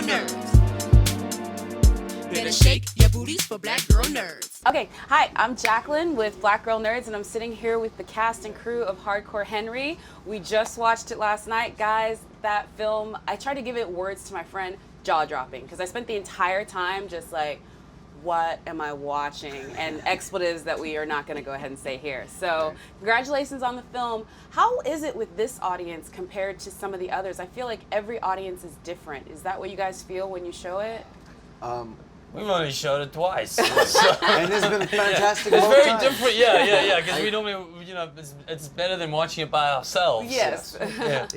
nerves. Better shake your booties for Black Girl Nerds. Okay, hi, I'm Jacqueline with Black Girl Nerds, and I'm sitting here with the cast and crew of Hardcore Henry. We just watched it last night. Guys, that film, I tried to give it words to my friend, jaw-dropping, because I spent the entire time just like, what am I watching? And expletives that we are not going to go ahead and say here. So congratulations on the film. How is it with this audience compared to some of the others? I feel like every audience is different. Is that what you guys feel when you show it? We've only showed it twice. So. And it's been fantastic. It's very different, yeah, because we normally, it's better than watching it by ourselves. Yes. Yeah.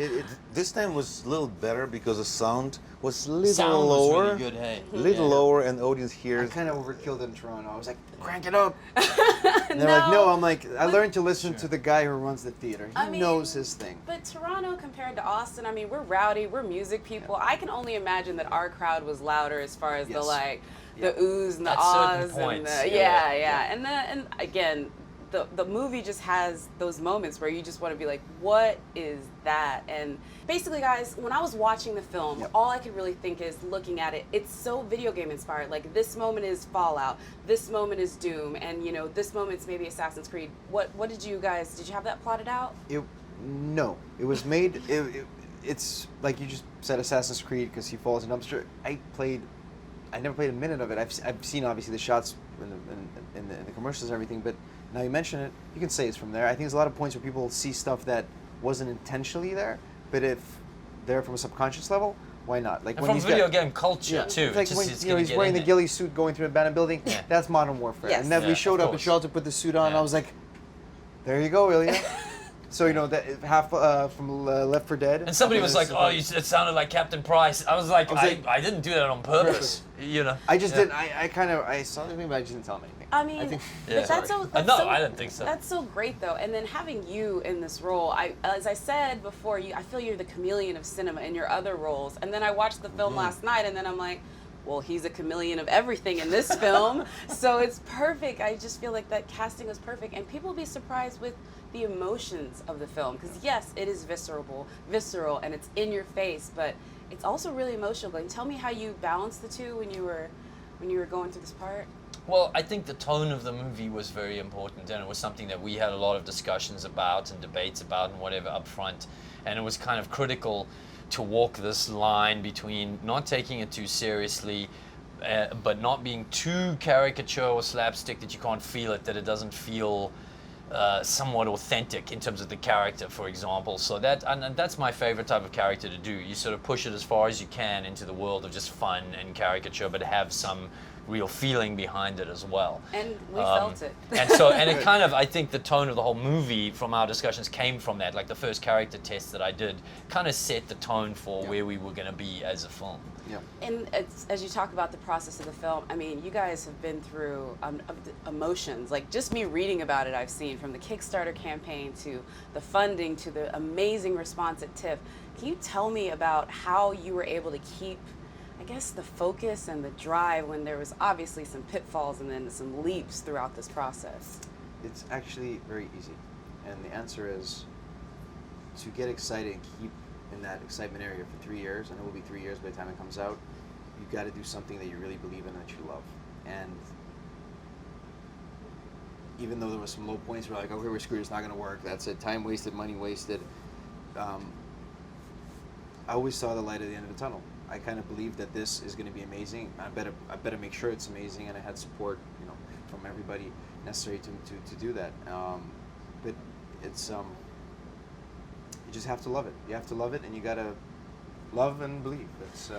This time was a little better because the sound was a little Sound lower. was really good, hey. Little lower, and the audience here. I kind of overkilled in Toronto. I was like, crank it up. And they're No. like, no. I'm like, I learned to listen to the guy who runs the theater. He knows his thing. But Toronto compared to Austin, I mean, we're rowdy, we're music people. I can only imagine that our crowd was louder as far as the like, the oohs and the At ahs certain and points, the, yeah. and again, the movie just has those moments where you just want to be like, what is that? And basically, guys, when I was watching the film, all I could really think is looking at it, it's so video game inspired. Like, this moment is Fallout, this moment is Doom, and this moment's maybe Assassin's Creed. What did you guys, did you have that plotted out? No, it was made. It's like you just said, Assassin's Creed, because he falls in dumpster. I never played a minute of it. I've seen obviously the shots in the commercials and everything, but now you mention it, you can say it's from there. I think there's a lot of points where people see stuff that wasn't intentionally there, but if they're from a subconscious level, why not? Like And from video game culture too. It's like just, when it's he's wearing the ghillie suit going through an abandoned building. Yeah. That's Modern Warfare. Yes. And then we showed of up at course. shelter, put the suit on. And I was like, there you go, Ilya. So that half from Left 4 Dead. And somebody was like, "Oh, it sounded like Captain Price." I was like, like, I didn't do that on purpose. I just didn't. I saw the thing, but I just didn't tell him anything. I mean, think, but that's so. That's No, so, I didn't think so. That's so great, though. And then having you in this role, as I said before, I feel you're the chameleon of cinema in your other roles. And then I watched the film last night, and then I'm like, well, he's a chameleon of everything in this film, so it's perfect. I just feel like that casting was perfect, and people will be surprised with the emotions of the film, because yes, it is visceral, and it's in your face, but it's also really emotional. And tell me how you balanced the two when you were going through this part. Well, I think the tone of the movie was very important, and it was something that we had a lot of discussions about and debates about and whatever up front, and it was kind of critical to walk this line between not taking it too seriously, but not being too caricature or slapstick that you can't feel it, that it doesn't feel somewhat authentic in terms of the character, for example. So and that's my favorite type of character to do. You sort of push it as far as you can into the world of just fun and caricature, but have some real feeling behind it as well. And we felt it. And it kind of, I think the tone of the whole movie from our discussions came from that. Like the first character test that I did kind of set the tone for where we were going to be as a film. Yeah. And as you talk about the process of the film, I mean, you guys have been through emotions. Like, just me reading about it, I've seen from the Kickstarter campaign to the funding to the amazing response at TIFF. Can you tell me about how you were able to keep, I guess, the focus and the drive when there was obviously some pitfalls and then some leaps throughout this process? It's actually very easy, and the answer is to get excited and keep in that excitement area for 3 years, and it will be 3 years by the time it comes out. You've got to do something that you really believe in and that you love. And even though there was some low points where like, okay, we're screwed, it's not going to work, that's it, time wasted, money wasted, I always saw the light at the end of the tunnel. I kind of believed that this is going to be amazing. I better make sure it's amazing, and I had support, from everybody necessary to do that. But it's you just have to love it. You have to love it, and you gotta love and believe. It's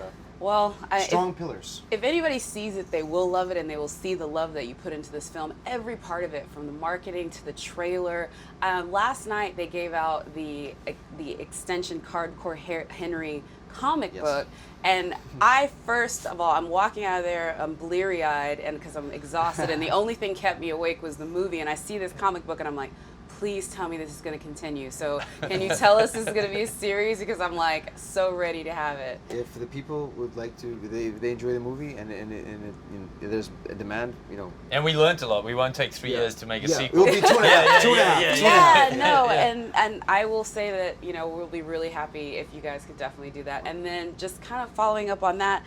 strong pillars. If anybody sees it, they will love it, and they will see the love that you put into this film. Every part of it, from the marketing to the trailer. Last night they gave out the extension Hardcore Henry comic book, and I first of all, I'm walking out of there, I'm bleary-eyed, and because I'm exhausted, and the only thing kept me awake was the movie. And I see this comic book, and I'm like, please tell me this is going to continue. So can you tell us this is going to be a series? Because I'm like so ready to have it. If the people would like to, if they enjoy the movie and there's a demand, you know. And we learned a lot. We won't take 3 years to make a It sequel. will be 2.5. And I will say that, you know, we'll be really happy if you guys could definitely do that. And then just kind of following up on that,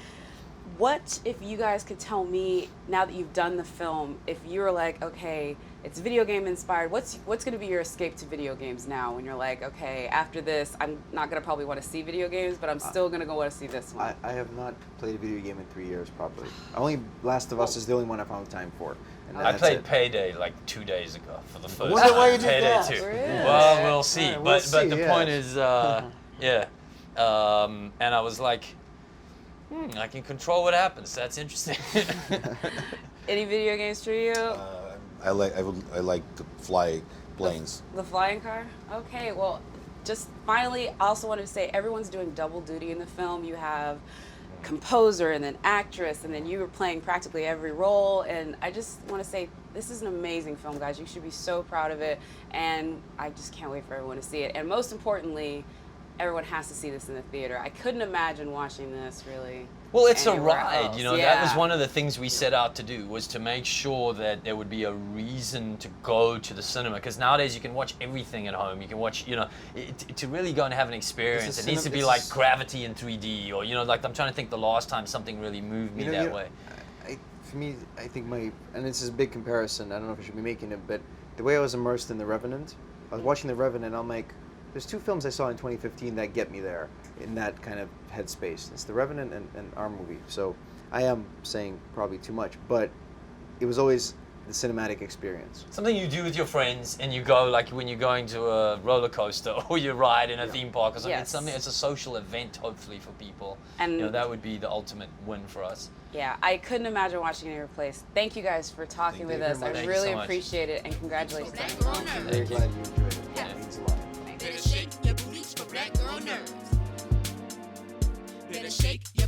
what if you guys could tell me, now that you've done the film, if you were like, okay, it's video game inspired, what's going to be your escape to video games now when you're like, okay, after this, I'm not going to probably want to see video games, but I'm still going to go want to see this one? I have not played a video game in 3 years, probably. Only Last of Us is the only one I found time for. And I that's played it. Payday like 2 days ago for the first Wonder time. why you did Payday that. 2. Really? Well, we'll see. All right, we'll but see, the yeah. point is, and I was like, I can control what happens. That's interesting. Any video games for you? I like to fly planes. The flying car? Okay, well, just finally, I also wanted to say everyone's doing double duty in the film. You have composer and then actress, and then you were playing practically every role. And I just want to say this is an amazing film, guys. You should be so proud of it, and I just can't wait for everyone to see it. And most importantly, everyone has to see this in the theater. I couldn't imagine watching this really. Well, it's a anywhere ride, else. you know, that was Yeah. one of the things we set out to do, was to make sure that there would be a reason to go to the cinema, because nowadays you can watch everything at home. You can watch, you know, to really go and have an experience, it needs to be like Gravity in 3D, or, you know, like I'm trying to think the last time something really moved me that way. For me, I think and this is a big comparison, I don't know if I should be making it, but the way I was immersed in The Revenant, I was watching The Revenant, I'm like, there's 2 films I saw in 2015 that get me there in that kind of headspace. It's The Revenant and our movie. So I am saying probably too much, but it was always the cinematic experience. Something you do with your friends, and you go, like when you're going to a roller coaster or you ride in a theme park or something. Yes. It's something. It's a social event, hopefully, for people. And you know, that would be the ultimate win for us. Yeah, I couldn't imagine watching it in your place. Thank you guys for talking with us. I Thank you really so much. appreciate it, and congratulations. Black girl I'm nerds. very glad you enjoyed it. Yeah. It means a lot. Better shake your booties for black girl nerds. Better shake your